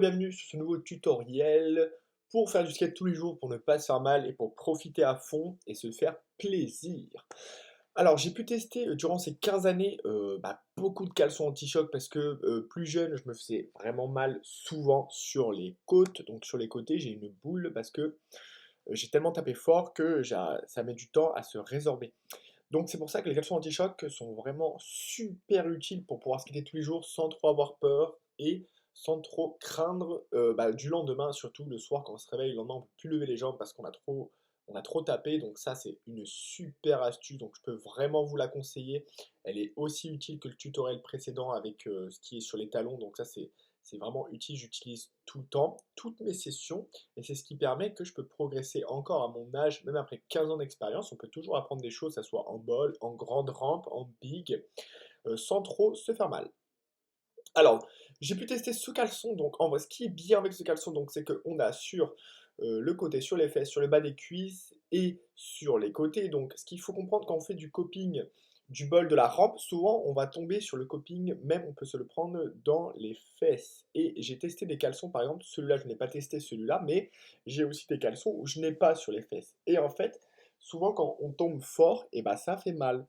bienvenue sur ce nouveau tutoriel pour faire du skate tous les jours, pour ne pas se faire mal et pour profiter à fond et se faire plaisir. Alors j'ai pu tester durant ces 15 années beaucoup de caleçons anti-choc parce que plus jeune je me faisais vraiment mal souvent sur les côtes, donc sur les côtés j'ai une boule parce que j'ai tellement tapé fort que ça met du temps à se résorber. Donc c'est pour ça que les caleçons anti-choc sont vraiment super utiles pour pouvoir skater tous les jours sans trop avoir peur et sans trop craindre du lendemain, surtout le soir quand on se réveille, le lendemain on ne peut plus lever les jambes parce on a trop tapé, donc ça c'est une super astuce, donc je peux vraiment vous la conseiller. Elle est aussi utile que le tutoriel précédent avec ce qui est sur les talons, donc ça c'est vraiment utile, j'utilise tout le temps, toutes mes sessions, et c'est ce qui permet que je peux progresser encore à mon âge, même après 15 ans d'expérience, on peut toujours apprendre des choses, que ce soit en ball, en grande rampe, en big, sans trop se faire mal. Alors, j'ai pu tester ce caleçon, donc en vrai, ce qui est bien avec ce caleçon, donc c'est qu'on a sur le côté, sur les fesses, sur le bas des cuisses et sur les côtés. Donc, ce qu'il faut comprendre quand on fait du coping, du bol, de la rampe, souvent on va tomber sur le coping, même on peut se le prendre dans les fesses. Et j'ai testé des caleçons, par exemple, celui-là, je n'ai pas testé celui-là, mais j'ai aussi des caleçons où je n'ai pas sur les fesses. Et en fait, souvent quand on tombe fort, et bah ça fait mal.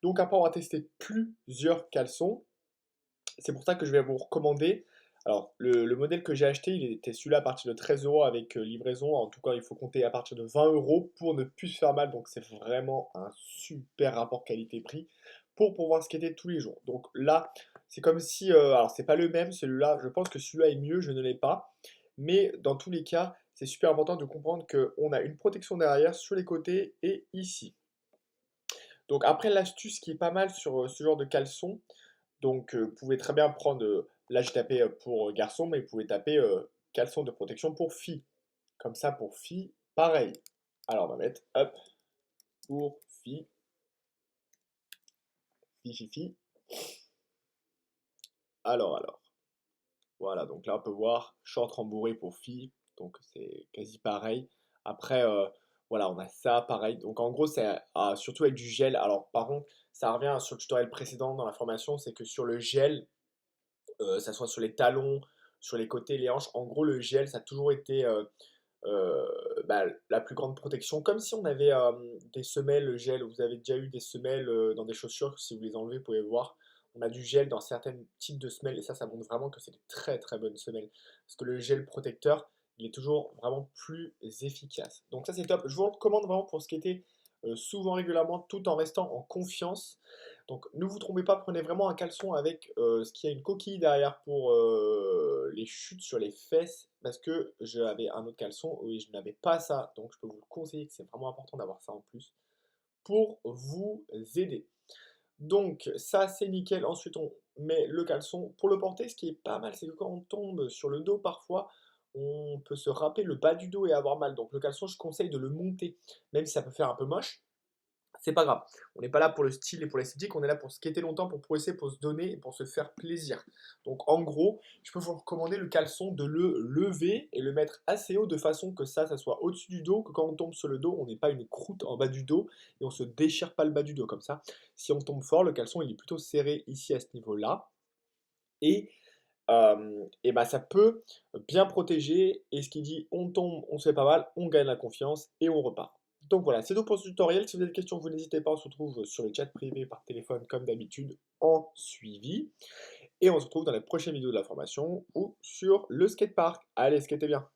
Donc après avoir testé plusieurs caleçons, c'est pour ça que je vais vous recommander. Alors, le modèle que j'ai acheté, il était celui-là à partir de 13 euros avec livraison. En tout cas, il faut compter à partir de 20 euros pour ne plus se faire mal. Donc, c'est vraiment un super rapport qualité-prix pour pouvoir skater tous les jours. Donc là, c'est comme si. Alors, c'est pas le même, celui-là. Je pense que celui-là est mieux, je ne l'ai pas. Mais dans tous les cas, c'est super important de comprendre qu'on a une protection derrière, sur les côtés et ici. Donc, après, l'astuce qui est pas mal sur ce genre de caleçon, donc, vous pouvez très bien prendre, là j'ai tapé pour garçon, mais vous pouvez taper caleçon de protection pour filles. Comme ça, pour filles, pareil. Alors, on va mettre, hop, pour filles, filles. Alors. Voilà, donc là, on peut voir short rembourré pour filles, donc c'est quasi pareil. Après, voilà, on a ça, pareil. Donc, en gros, c'est surtout avec du gel. Alors, par contre, ça revient sur le tutoriel précédent dans la formation, c'est que sur le gel, ça soit sur les talons, sur les côtés, les hanches. En gros, le gel, ça a toujours été la plus grande protection. Comme si on avait des semelles gel. Vous avez déjà eu des semelles dans des chaussures. Si vous les enlevez, vous pouvez voir. On a du gel dans certains types de semelles. Et ça montre vraiment que c'est de très très bonnes semelles. Parce que le gel protecteur, il est toujours vraiment plus efficace. Donc ça, c'est top. Je vous le recommande vraiment pour skater souvent, régulièrement, tout en restant en confiance. Donc ne vous trompez pas, prenez vraiment un caleçon avec ce qui a une coquille derrière pour les chutes sur les fesses, parce que j'avais un autre caleçon et je n'avais pas ça, donc je peux vous le conseiller que c'est vraiment important d'avoir ça en plus pour vous aider. Donc ça c'est nickel, ensuite on met le caleçon. Pour le porter, ce qui est pas mal, c'est que quand on tombe sur le dos parfois, on peut se râper le bas du dos et avoir mal. Donc le caleçon, je conseille de le monter, même si ça peut faire un peu moche. C'est pas grave. On n'est pas là pour le style et pour l'esthétique, on est là pour skater longtemps, pour progresser, pour se donner et pour se faire plaisir. Donc en gros, je peux vous recommander le caleçon de le lever et le mettre assez haut de façon que ça soit au-dessus du dos, que quand on tombe sur le dos, on n'ait pas une croûte en bas du dos et on se déchire pas le bas du dos comme ça. Si on tombe fort, le caleçon il est plutôt serré ici à ce niveau-là. Et bah, ça peut bien protéger. Et ce qui dit on tombe, on se fait pas mal, on gagne la confiance et on repart. Donc voilà, c'est tout pour ce tutoriel. Si vous avez des questions, vous n'hésitez pas. On se retrouve sur les chats privés par téléphone comme d'habitude en suivi. Et on se retrouve dans les prochaines vidéos de la formation ou sur le skatepark. Allez, skatez bien!